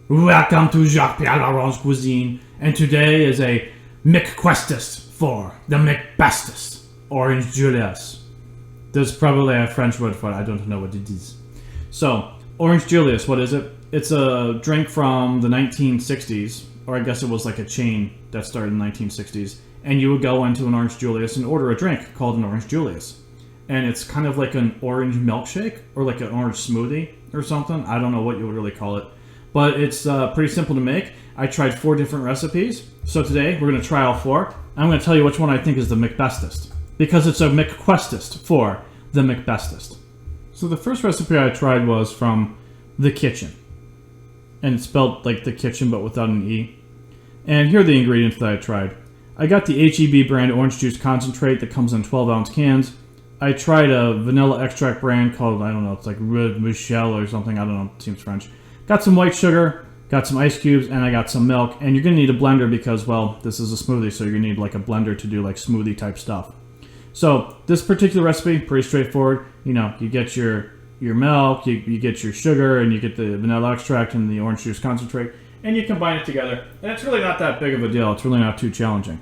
Welcome to JPL Orange Cuisine, and today is a McQuestest for the McBestest Orange Julius. There's probably a French word for it, I don't know what it is. So, Orange Julius, what is it? It's a drink from the 1960s, or I guess it was like a chain that started in the 1960s, and you would go into an Orange Julius and order a drink called an Orange Julius. And it's kind of like an orange milkshake, or like an orange smoothie, or something. I don't know what you would really call it. But it's pretty simple to make. I tried 4 different recipes. So today, we're going to try all 4. I'm going to tell you which one I think is the McBestest. Because it's a McQuestest for the McBestest. So the first recipe I tried was from the Kitchn. And it's spelled like the kitchen, but without an E. And here are the ingredients that I tried. I got the HEB brand orange juice concentrate that comes in 12-ounce cans. I tried a vanilla extract brand called, I don't know, it's like Red Michel or something. I don't know, it seems French. Got some white sugar, got some ice cubes, and I got some milk. And you're going to need a blender because, well, this is a smoothie, so you're going to need like a blender to do like smoothie type stuff. So this particular recipe, pretty straightforward. You know, you get your milk, you get your sugar, and you get the vanilla extract and the orange juice concentrate, and you combine it together. And it's really not that big of a deal. It's really not too challenging.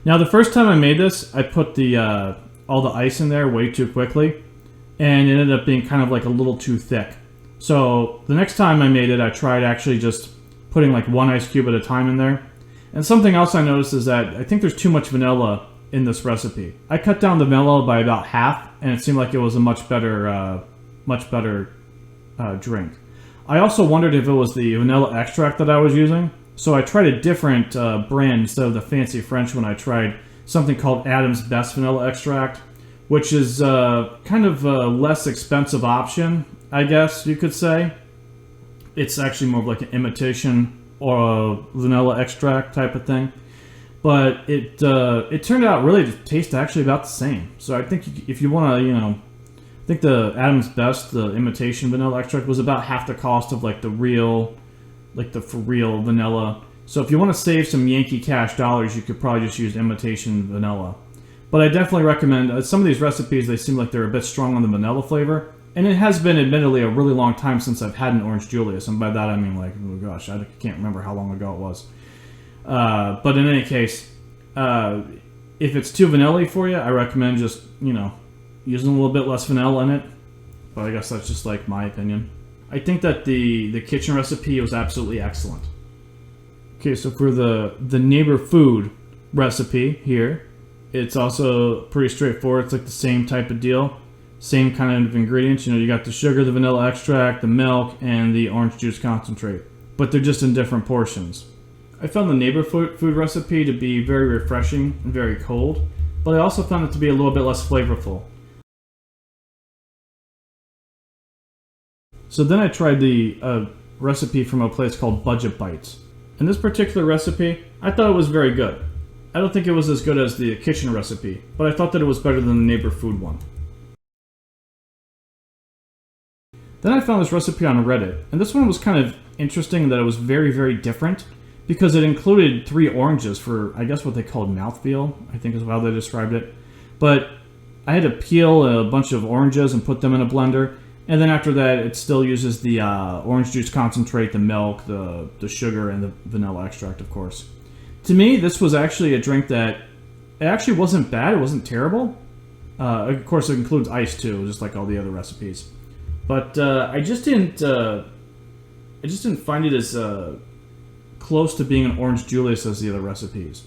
Now, the first time I made this, I put the all the ice in there way too quickly, and it ended up being kind of like a little too thick. So the next time I made it, I tried actually just putting like 1 ice cube at a time in there. And something else I noticed is that I think there's too much vanilla in this recipe. I cut down the vanilla by about half, and it seemed like it was a much better drink. I also wondered if it was the vanilla extract that I was using. So I tried a different brand instead of the fancy French one. I tried something called Adam's Best Vanilla Extract, which is kind of a less expensive option, I guess you could say. It's actually more of like an imitation or a vanilla extract type of thing. But it turned out really to taste actually about the same. So I think if you want to, I think the Adam's Best, the imitation vanilla extract, was about half the cost of like the real, like the for real vanilla. So if you want to save some Yankee Cash dollars, you could probably just use imitation vanilla. But I definitely recommend, some of these recipes, they seem like they're a bit strong on the vanilla flavor. And it has been admittedly a really long time since I've had an Orange Julius. And by that I mean like, oh gosh, I can't remember how long ago it was. But in any case, if it's too vanilla-y for you, I recommend just, using a little bit less vanilla in it. But I guess that's just like my opinion. I think that the Kitchn Recipe was absolutely excellent. Okay, so for the neighbor food recipe here, it's also pretty straightforward. It's like the same type of deal. Same kind of ingredients. You got the sugar, the vanilla extract, the milk, and the orange juice concentrate. But they're just in different portions. I found the neighbor food recipe to be very refreshing and very cold, but I also found it to be a little bit less flavorful. So then I tried the recipe from a place called Bytes. In this particular recipe, I thought it was very good. I don't think it was as good as the Kitchn Recipe, but I thought that it was better than the neighbor food one. Then I found this recipe on Reddit, and this one was kind of interesting in that it was very, very different because it included 3 oranges for, I guess, what they called mouthfeel, I think is how they described it. But I had to peel a bunch of oranges and put them in a blender, and then after that, it still uses the orange juice concentrate, the milk, the sugar, and the vanilla extract, of course. To me, this was actually a drink that it actually wasn't bad. It wasn't terrible. Of course, it includes ice too, just like all the other recipes. But I just didn't find it as close to being an Orange Julius as the other recipes.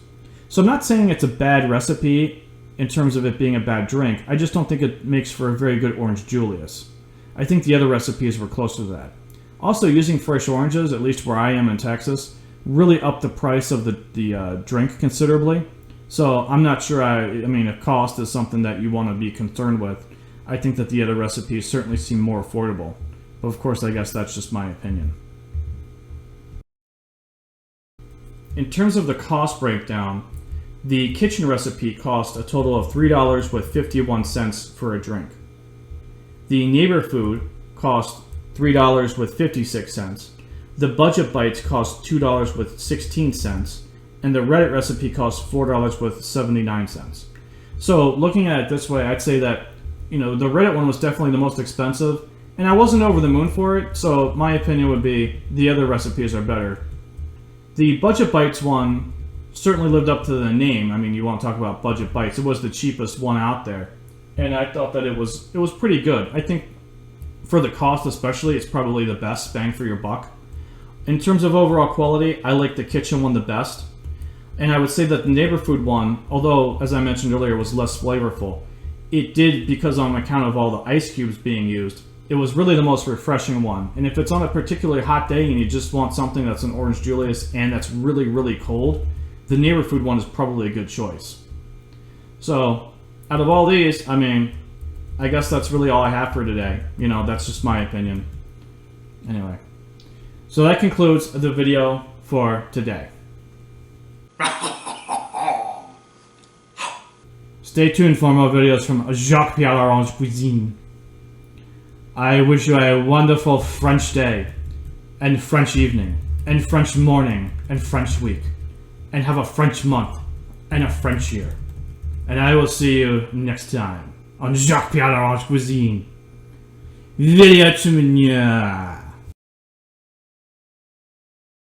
So I'm not saying it's a bad recipe in terms of it being a bad drink. I just don't think it makes for a very good Orange Julius. I think the other recipes were closer to that. Also, using fresh oranges, at least where I am in Texas, really upped the price of the drink considerably. So I'm not sure, I mean, if cost is something that you want to be concerned with, I think that the other recipes certainly seem more affordable. But of course, I guess that's just my opinion. In terms of the cost breakdown, the Kitchn Recipe cost a total of $3.51 for a drink. The neighbor food cost $3.56. The budget bites cost $2.16, and the Reddit recipe cost $4.79. So looking at it this way, I'd say that the Reddit one was definitely the most expensive, And I wasn't over the moon for it, so my opinion would be the other recipes are better. The Budget Bytes one certainly lived up to the name. I mean, you want to talk about Budget Bytes. It was the cheapest one out there. And I thought that it was pretty good. I think for the cost especially, it's probably the best bang for your buck. In terms of overall quality, I like the Kitchn one the best. And I would say that the neighbor food one, although, as I mentioned earlier, was less flavorful, it did, because on account of all the ice cubes being used, it was really the most refreshing one. And if it's on a particularly hot day and you just want something that's an Orange Julius and that's really, really cold, the neighbor food one is probably a good choice. So, out of all these, I mean, I guess that's really all I have for today. You know, that's just my opinion. Anyway. So that concludes the video for today. Stay tuned for more videos from JPL Orange Cuisine. I wish you a wonderful French day, and French evening, and French morning, and French week, and have a French month, and a French year. And I will see you next time on JPL Orange Cuisine. Video to